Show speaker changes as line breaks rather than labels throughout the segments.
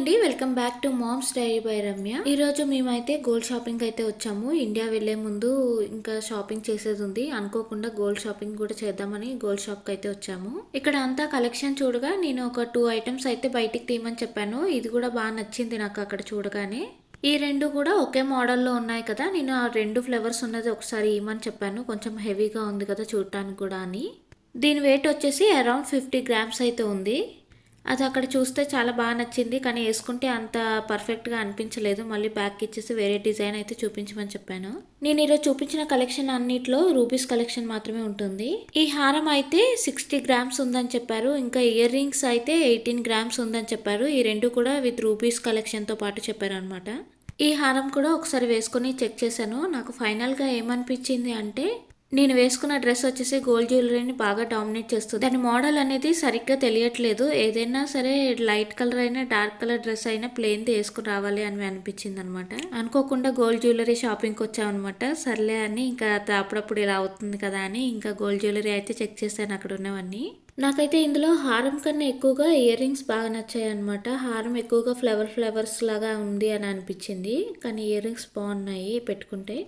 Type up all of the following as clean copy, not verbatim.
అండి, welcome back to mom's diary by Ramya. ఈరోజు మేమైతే గోల్డ్ షాపింగ్ అయితే వచ్చాము. ఇండియా వెళ్లే ముందు ఇంకా షాపింగ్ చేసేది ఉంది. అనుకోకుండా గోల్డ్ షాపింగ్ కూడా చేద్దామని గోల్డ్ షాప్కి అయితే వచ్చాము. ఇక్కడ అంతా కలెక్షన్ చూడగా నేను ఒక 2 ఐటమ్స్ అయితే బయటికి తీయమని చెప్పాను. ఇది కూడా బాగా నచ్చింది నాకు అక్కడ చూడగానే. ఈ రెండు కూడా ఒకే మోడల్లో ఉన్నాయి కదా, నేను ఆ 2 ఫ్లేవర్స్ ఉన్నది ఒకసారి ఇవ్వమని చెప్పాను. కొంచెం హెవీగా ఉంది కదా చూడటానికి కూడా అని. దీని వెయిట్ వచ్చేసి అరౌండ్ 50 గ్రామ్స్ అయితే ఉంది. అది అక్కడ చూస్తే చాలా బాగా నచ్చింది, కానీ వేసుకుంటే అంత పర్ఫెక్ట్గా అనిపించలేదు. మళ్ళీ బ్యాక్ ఇచ్చేసి వేరే డిజైన్ అయితే చూపించమని చెప్పాను. నేను ఈరోజు చూపించిన కలెక్షన్ అన్నిట్లో రూపీస్ కలెక్షన్ మాత్రమే ఉంటుంది. ఈ హారం అయితే 60 గ్రామ్స్ ఉందని చెప్పారు. ఇంకా ఇయర్ రింగ్స్ అయితే 18 గ్రామ్స్ ఉందని చెప్పారు. ఈ రెండు కూడా విత్ రూపీస్ కలెక్షన్తో పాటు చెప్పారు అనమాట. ఈ హారం కూడా ఒకసారి వేసుకొని చెక్ చేశాను. నాకు ఫైనల్గా ఏమనిపించింది అంటే, నేను వేసుకున్న డ్రెస్ వచ్చేసి గోల్డ్ జ్యువెలరీని బాగా డామినేట్ చేస్తుంది. దాని మోడల్ అనేది సరిగ్గా తెలియట్లేదు. ఏదైనా సరే లైట్ కలర్ అయినా డార్క్ కలర్ డ్రెస్ అయినా ప్లెయిన్ వేసుకుని రావాలి అని అనిపించింది అనమాట. అనుకోకుండా గోల్డ్ జ్యువెలరీ షాపింగ్కి వచ్చామన్నమాట. సర్లే అని ఇంకా అప్పుడప్పుడు ఇలా అవుతుంది కదా అని ఇంకా గోల్డ్ జ్యువెలరీ అయితే చెక్ చేశాను అక్కడ ఉన్నవన్నీ. నాకైతే ఇందులో హారం కన్నా ఎక్కువగా ఇయర్ రింగ్స్ బాగా నచ్చాయి అనమాట. హారం ఎక్కువగా ఫ్లవర్స్ లాగా ఉంది అని అనిపించింది, కానీ ఇయర్ రింగ్స్ బాగున్నాయి పెట్టుకుంటే.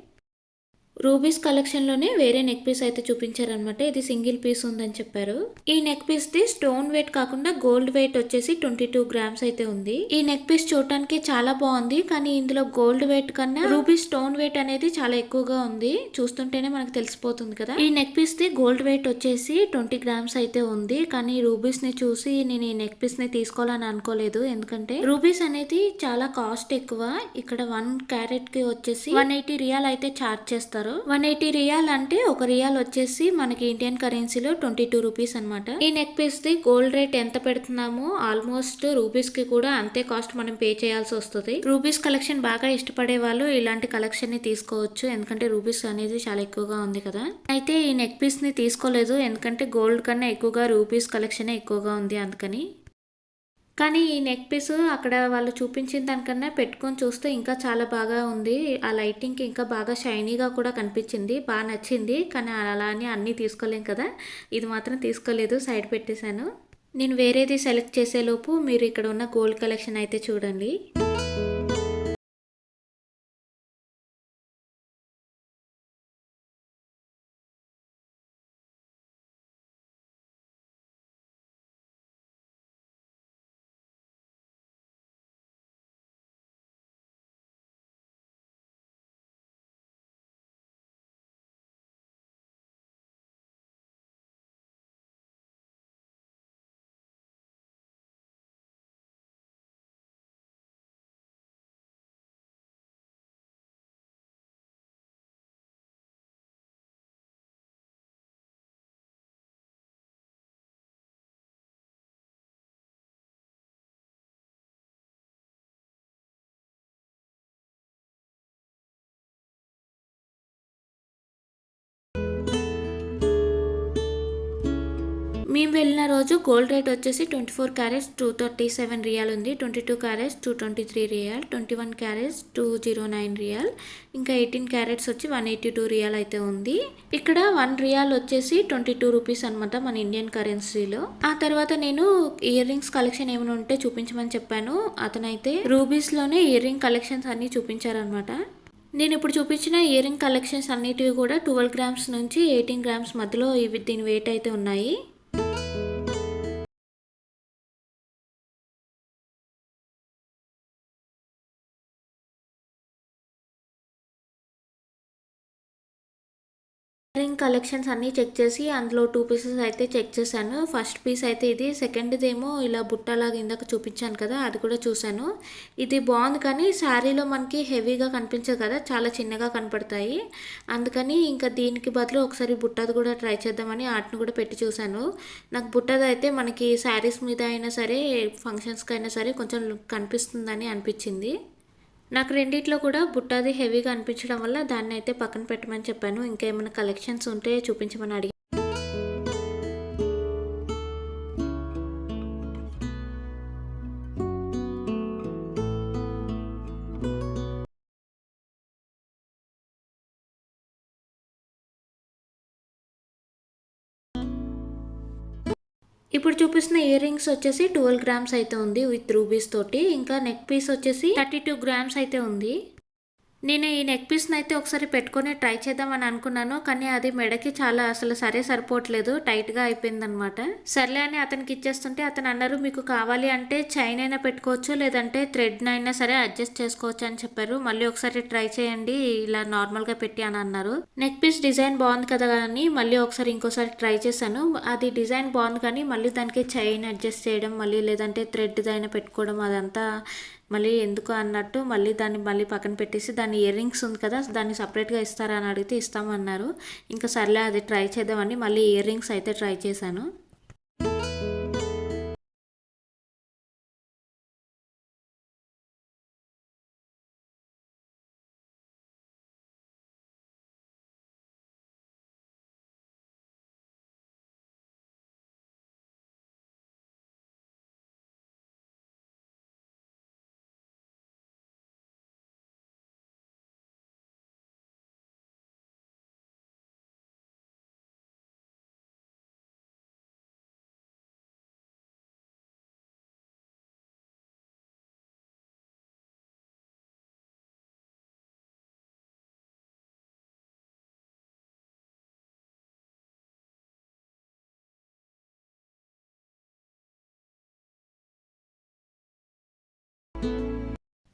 రూబీస్ కలెక్షన్లోనే వేరే నెక్ పీస్ అయితే చూపించారనమాట. ఇది సింగిల్ పీస్ ఉందని చెప్పారు. ఈ నెక్ పీస్ ది స్టోన్ వెయిట్ కాకుండా గోల్డ్ వెయిట్ వచ్చేసి 22 గ్రామ్స్ అయితే ఉంది. ఈ నెక్ పీస్ చూడటానికి చాలా బాగుంది, కానీ ఇందులో గోల్డ్ వెయిట్ కన్నా రూబీ స్టోన్ వెయిట్ అనేది చాలా ఎక్కువగా ఉంది. చూస్తుంటేనే మనకు తెలిసిపోతుంది కదా. ఈ నెక్ పీస్ ది గోల్డ్ వెయిట్ వచ్చేసి 20 గ్రామ్స్ అయితే ఉంది, కానీ రూబీస్ ని చూసి నేను ఈ నెక్ పీస్ ని తీసుకోవాలని అనుకోలేదు. ఎందుకంటే రూబీస్ అనేది చాలా కాస్ట్ ఎక్కువ. ఇక్కడ 1 క్యారెట్ కి వచ్చేసి 180 రియాల్ అయితే ఛార్జ్ చేస్తారు. 180 రియాల్ అంటే ఒక రియాల్ వచ్చేసి మనకి ఇండియన్ కరెన్సీలో 22 రూపీస్ అనమాట. ఈ నెక్ పీస్ ది గోల్డ్ రేట్ ఎంత పెడుతున్నామో ఆల్మోస్ట్ రూపీస్ కి కూడా అంతే కాస్ట్ మనం పే చేయాల్సి వస్తుంది. రూపీస్ కలెక్షన్ బాగా ఇష్టపడే వాళ్ళు ఇలాంటి కలెక్షన్ ని తీసుకోవచ్చు, ఎందుకంటే రూపీస్ అనేది చాలా ఎక్కువగా ఉంది కదా. అయితే ఈ నెక్ పీస్ ని తీసుకోలేదు, ఎందుకంటే గోల్డ్ కన్నా ఎక్కువగా రూపీస్ కలెక్షన్ ఎక్కువగా ఉంది అందుకని. కానీ ఈ నెక్ పీస్ అక్కడ వాళ్ళు చూపించిన దానికన్నా పెట్టుకొని చూస్తే ఇంకా చాలా బాగా ఉంది. ఆ లైటింగ్కి ఇంకా బాగా షైనీగా కూడా కనిపించింది, బాగా నచ్చింది. కానీ అలా అని అన్నీ తీసుకోలేం కదా, ఇది మాత్రం తీసుకోలేదు, సైడ్ పెట్టేశాను. నేను వేరేది సెలెక్ట్ చేసేలోపు మీరు ఇక్కడ ఉన్న గోల్డ్ కలెక్షన్ అయితే చూడండి. మేము వెళ్ళిన రోజు గోల్డ్ రేట్ వచ్చేసి 24 క్యారెట్స్ 237 రియాల్ ఉంది, 22 క్యారెట్స్ 223 రియాల్, 21 క్యారెట్స్ 209 రియాల్, ఇంకా 18 క్యారెట్స్ వచ్చి 182 రియాల్ అయితే ఉంది. ఇక్కడ 1 రియాల్ వచ్చేసి 22 రూపీస్ అనమాట మన ఇండియన్ కరెన్సీలో. ఆ తర్వాత నేను ఇయర్ రింగ్స్ కలెక్షన్ ఏమైనా ఉంటే చూపించమని చెప్పాను. అతనైతే రూబీస్లోనే ఇయర్ రింగ్ కలెక్షన్స్ అన్నీ చూపించారనమాట. నేను ఇప్పుడు చూపించిన ఇయర్ రింగ్ కలెక్షన్స్ అన్నిటివి కూడా 12 గ్రామ్స్ నుంచి 18 గ్రామ్స్ మధ్యలో దీని వెయిట్ అయితే ఉన్నాయి. రింగ్ కలెక్షన్స్ అన్నీ చెక్ చేసి అందులో 2 పీసెస్ అయితే చెక్ చేశాను. ఫస్ట్ పీస్ అయితే ఇది, సెకండ్దేమో ఇలా బుట్టలాగా ఇందాక చూపించాను కదా అది కూడా చూశాను. ఇది బాగుంది, కానీ శారీలో మనకి హెవీగా కనిపించదు కదా, చాలా చిన్నగా కనపడతాయి. అందుకని ఇంకా దీనికి బదులు ఒకసారి బుట్టది కూడా ట్రై చేద్దామని ఆటను కూడా పెట్టి చూశాను. నాకు బుట్టది అయితే మనకి శారీస్ మీద అయినా సరే ఫంక్షన్స్కి అయినా సరే కొంచెం లుక్ కనిపిస్తుందని అనిపించింది. నాకు రెండిట్లో కూడా బుట్టాది హెవీగా అనిపించడం వల్ల దాన్ని అయితే పక్కన పెట్టమని చెప్పాను. ఇంకేమైనా కలెక్షన్స్ ఉంటే చూపించమని అడిగి. ఇప్పుడు చూపిస్తున్న ఇయర్ రింగ్స్ వచ్చేసి 12 గ్రామ్స్ అయితే ఉంది విత్ రూబీస్ తోటి. ఇంకా నెక్ పీస్ వచ్చేసి 32 గ్రామ్స్ అయితే ఉంది. నేను ఈ నెక్ పీస్‌ని అయితే ఒకసారి పెట్టుకొని ట్రై చేద్దామని అనుకున్నాను. కానీ అది మెడకి చాలా అసలు సరిపోవట్లేదు. టైట్‌గా అయిపోయిందనమాట. సర్లే అని అతనికి ఇచ్చేస్తుంటే అతను అన్నారు, "మీకు కావాలి అంటే చైన్ అయినా పెట్టుకోవచ్చు. లేదంటే థ్రెడ్‌నైనా సరే అడ్జస్ట్ చేసుకోవచ్చు" అని చెప్పారు. "మళ్ళీ ఒకసారి ట్రై చేయండి ఇలా నార్మల్‌గా పెట్టి" అని అన్నారు. నెక్ పీస్ డిజైన్ బాగుంది కదా అని మళ్ళీ ఇంకోసారి ట్రై చేశాను. అది డిజైన్ బాగుంది కానీ మళ్ళీ దానికి చైన్ అడ్జస్ట్ చేయడం, మళ్ళీ లేదంటే థ్రెడ్‌దైనా పెట్టుకోవడం అదంతా మళ్ళీ ఎందుకు అన్నట్టు మళ్ళీ పక్కన పెట్టేసి దాని ఇయర్ రింగ్స్ ఉంది కదా, దాన్ని సపరేట్‌గా ఇస్తారా అని అడిగితే ఇస్తామన్నారు. ఇంకా సర్లే అది ట్రై చేద్దామని మళ్ళీ ఇయర్ రింగ్స్ అయితే ట్రై చేశాను.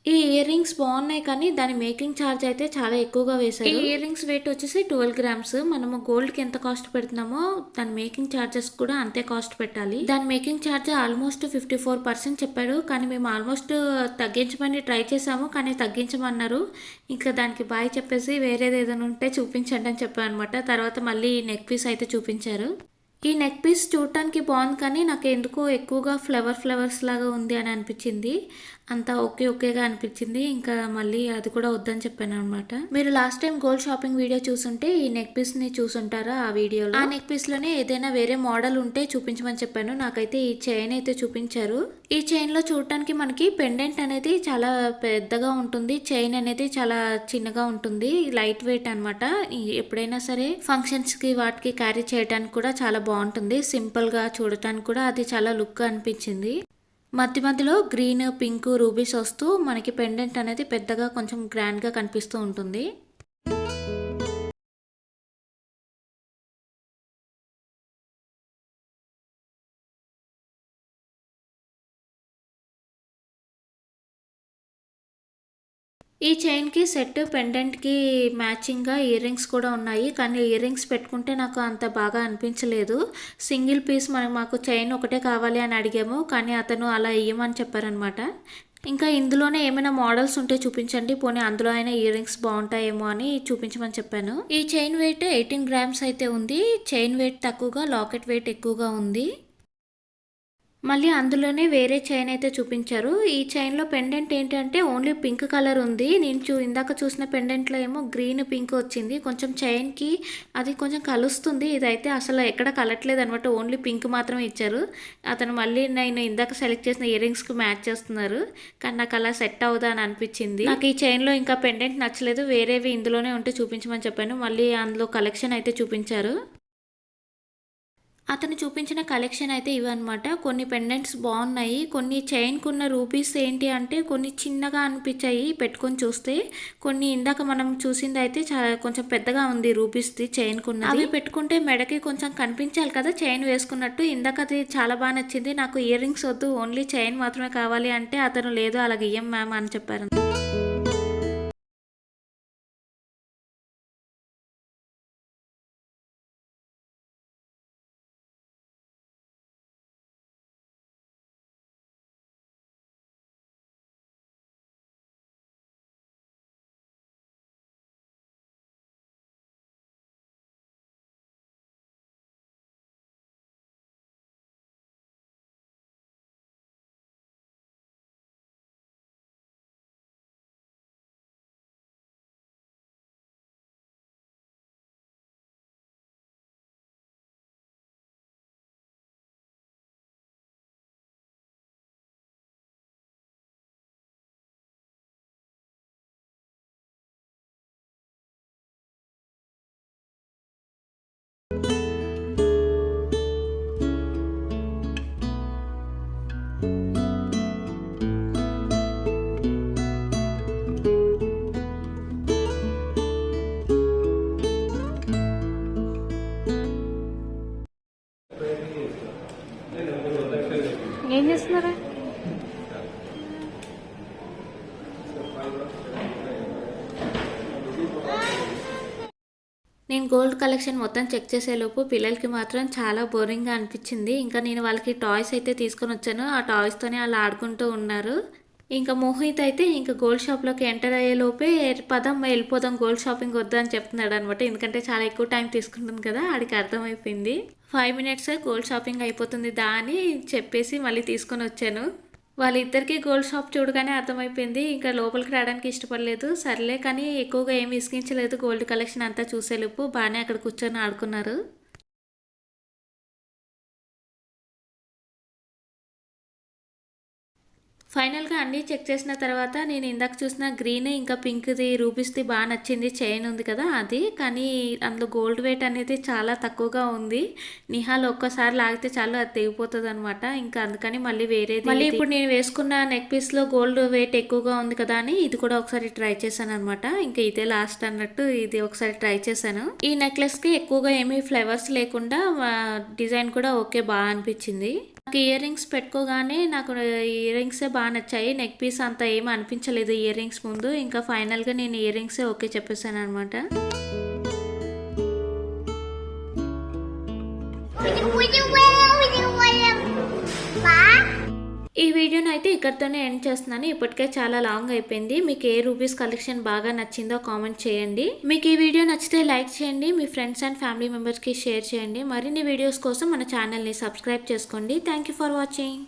ఈ ఇయర్ రింగ్స్ బాగున్నాయి కానీ దాని మేకింగ్ ఛార్జ్ అయితే చాలా ఎక్కువగా వేశారు. ఈ ఇయర్ రింగ్స్ వెయిట్ వచ్చేసి 12 గ్రామ్స్. మనము గోల్డ్ కి ఎంత కాస్ట్ పెడుతున్నామో దాని మేకింగ్ ఛార్జెస్ కూడా అంతే కాస్ట్ పెట్టాలి. దాని మేకింగ్ ఛార్జ్ ఆల్మోస్ట్ 54% చెప్పారు. కానీ మేము ఆల్మోస్ట్ తగ్గించమని ట్రై చేసాము కానీ తగ్గించమన్నారు. ఇంకా దానికి బాయ్ చెప్పేసి వేరేది ఏదైనా ఉంటే చూపించండి అని చెప్పాను అనమాట. తర్వాత మళ్ళీ నెక్ పీస్ అయితే చూపించారు. ఈ నెక్ పీస్ చూడటానికి బాగుంది కానీ నాకు ఎందుకో ఎక్కువగా ఫ్లవర్స్ లాగా ఉంది అని అనిపించింది. అంతా ఓకేగా అనిపించింది. ఇంకా మళ్ళీ అది కూడా వద్దని చెప్పాను అనమాట. మీరు last time gold shopping video చూసుంటే ఈ నెక్ పీస్ ని చూసుంటారా ఆ వీడియోలో. ఆ నెక్ పీస్ లోనే ఏదైనా వేరే మోడల్ ఉంటే చూపించమని చెప్పాను. నాకైతే ఈ చైన్ అయితే చూపించారు. ఈ చైన్ లో చూడటానికి మనకి పెండెంట్ అనేది చాలా పెద్దగా ఉంటుంది. చైన్ అనేది చాలా చిన్నగా ఉంటుంది. లైట్ వెయిట్ అనమాట. ఎప్పుడైనా సరే ఫంక్షన్స్ కి వాటికి క్యారీ చేయడానికి కూడా చాలా బాగుంటుంది. సింపుల్ గా చూడటానికి కూడా అది చాలా లుక్ అనిపించింది. మధ్యలో గ్రీన్, పింక్, రూబీస్ వస్తూ మనకి పెండెంట్ అనేది పెద్దగా కొంచెం గ్రాండ్గా కనిపిస్తూ ఉంటుంది. ఈ చైన్కి సెట్ పెండెంట్కి మ్యాచింగ్గా ఇయర్ రింగ్స్ కూడా ఉన్నాయి. కానీ ఇయర్ రింగ్స్ పెట్టుకుంటే నాకు అంత బాగా అనిపించలేదు. సింగిల్ పీస్ మాకు చైన్ ఒకటే కావాలి అని అడిగాము. కానీ అతను అలా ఇయ్యమని చెప్పారనమాట. ఇంకా ఇందులోనే ఏమైనా మోడల్స్ ఉంటే చూపించండి, పోనీ అందులో అయినా ఇయర్ రింగ్స్ బాగుంటాయేమో అని చూపించమని చెప్పాను. ఈ చైన్ వెయిట్ 18 గ్రామ్స్ అయితే ఉంది. చైన్ వెయిట్ తక్కువగా, లాకెట్ వెయిట్ ఎక్కువగా ఉంది. మళ్ళీ అందులోనే వేరే చైన్ అయితే చూపించారు. ఈ చైన్‌లో పెండెంట్ ఏంటంటే ఓన్లీ పింక్ కలర్ ఉంది. నేను ఇందాక చూసిన పెండెంట్‌లో ఏమో గ్రీన్, పింక్ వచ్చింది. కొంచెం చైన్‌కి అది కొంచెం కలుస్తుంది. ఇదైతే అసలు ఎక్కడ కలట్లేదనమాట. ఓన్లీ పింక్ మాత్రమే ఇచ్చారు. అతను మళ్ళీ నేను ఇందాక సెలెక్ట్ చేసిన ఇయర్ రింగ్స్‌కి మ్యాచ్ చేస్తున్నారు. కానీ నాకు అలా సెట్ అవ్వదా అని అనిపించింది. నాకు ఈ చైన్‌లో ఇంకా పెండెంట్ నచ్చలేదు. వేరేవి ఇందులోనే ఉంటే చూపించమని చెప్పాను. మళ్ళీ అందులో కలెక్షన్ అయితే చూపించారు. అతను చూపించిన కలెక్షన్ అయితే ఇవన్నమాట. కొన్ని పెండెంట్స్ బాగున్నాయి. కొన్ని చైన్‌కున్న రూబీస్ ఏంటి అంటే కొన్ని చిన్నగా అనిపించాయి పెట్టుకొని చూస్తే. కొన్ని ఇందాక మనం చూసిందయితే కొంచెం పెద్దగా ఉంది రూబీస్‌ది చైన్‌కున్నది. అవి పెట్టుకుంటే మెడకి కొంచెం కనిపించాలి కదా చైన్ వేసుకున్నట్టు. ఇందాకది చాలా బాగా నచ్చింది. నాకు ఇయర్ రింగ్స్ వద్దు ఓన్లీ చైన్ మాత్రమే కావాలి అంటే అతను లేదు అలాగ ఇయ్యం మ్యామ్ అని చెప్పారు. ఏం చేస్తున్నారా? నేను గోల్డ్ కలెక్షన్ మొత్తం చెక్ చేసేలోపు పిల్లలకి మాత్రం చాలా బోరింగ్గా అనిపించింది. ఇంకా నేను వాళ్ళకి టాయ్స్ అయితే తీసుకొని వచ్చాను. ఆ టాయ్స్తోనే వాళ్ళు ఆడుకుంటూ ఉన్నారు. ఇంకా మోహిత్ అయితే ఇంకా గోల్డ్ షాప్లోకి ఎంటర్ అయ్యేలోపే పదం వెళ్ళిపోదాం, గోల్డ్ షాపింగ్ వద్దు అని చెప్తున్నాడు అనమాట. ఎందుకంటే చాలా ఎక్కువ టైం తీసుకుంటుంది కదా, ఆడికి అర్థమైపోయింది. 5 మినిట్స్ గోల్డ్ షాపింగ్ అయిపోతుంది దా అని చెప్పేసి మళ్ళీ తీసుకొని వచ్చాను. వాళ్ళిద్దరికీ గోల్డ్ షాప్ చూడగానే అర్థమైపోయింది. ఇంకా లోపలికి రావడానికి ఇష్టపడలేదు. సర్లే కానీ ఎక్కువగా ఏమి విసిగించలేదు. గోల్డ్ కలెక్షన్ అంతా చూసేలోపు బాగానే అక్కడ కూర్చొని ఆడుకున్నారు. ఫైనల్‌గా అన్నీ చెక్ చేసిన తర్వాత నేను ఇందాక చూసిన గ్రీన్ ఇంకా పింక్‌ది రూబీస్‌ది బాగా నచ్చింది. చైన్ ఉంది కదా అది. కానీ అందులో గోల్డ్ వెయిట్ అనేది చాలా తక్కువగా ఉంది. నిహాల్ ఒక్కసారి లాగితే చాలు అది తెగిపోతదనమాట. ఇంకా అందుకని మళ్ళీ వేరేది మళ్ళీ ఇప్పుడు నేను వేసుకున్న నెక్ పీస్‌లో గోల్డ్ వెయిట్ ఎక్కువగా ఉంది కదా అని ఇది కూడా ఒకసారి ట్రై చేశాననమాట. ఇంకా ఇదే లాస్ట్ అన్నట్టు ఇది ఒకసారి ట్రై చేశాను. ఈ నెక్లెస్‌కి ఎక్కువగా ఏమీ ఫ్లవర్స్ లేకుండా డిజైన్ కూడా ఓకే బాగా అనిపించింది. నాకు ఇయర్ రింగ్స్ పెట్టుకోగానే నాకు ఇయర్ రింగ్సే బాగా నచ్చాయి. నెక్ పీస్ అంత ఏమి అనిపించలేదు ఇయర్ రింగ్స్ ముందు. ఇంకా ఫైనల్గా నేను ఇయర్ రింగ్సే ఓకే చెప్పేశాను అనమాట. ఈ వీడియోని అయితే ఇక్కడితోనే ఎండ్ చేస్తున్నాను. ఇప్పటికే చాలా లాంగ్ అయిపోయింది. మీకు ఏ రూపీస్ కలెక్షన్ బాగా నచ్చిందో కామెంట్ చేయండి. మీకు ఈ వీడియో నచ్చితే లైక్ చేయండి. మీ ఫ్రెండ్స్ అండ్ ఫ్యామిలీ మెంబర్స్కి షేర్ చేయండి. మరిన్ని వీడియోస్ కోసం మన ఛానల్ని సబ్స్క్రైబ్ చేసుకోండి. Thank you for watching.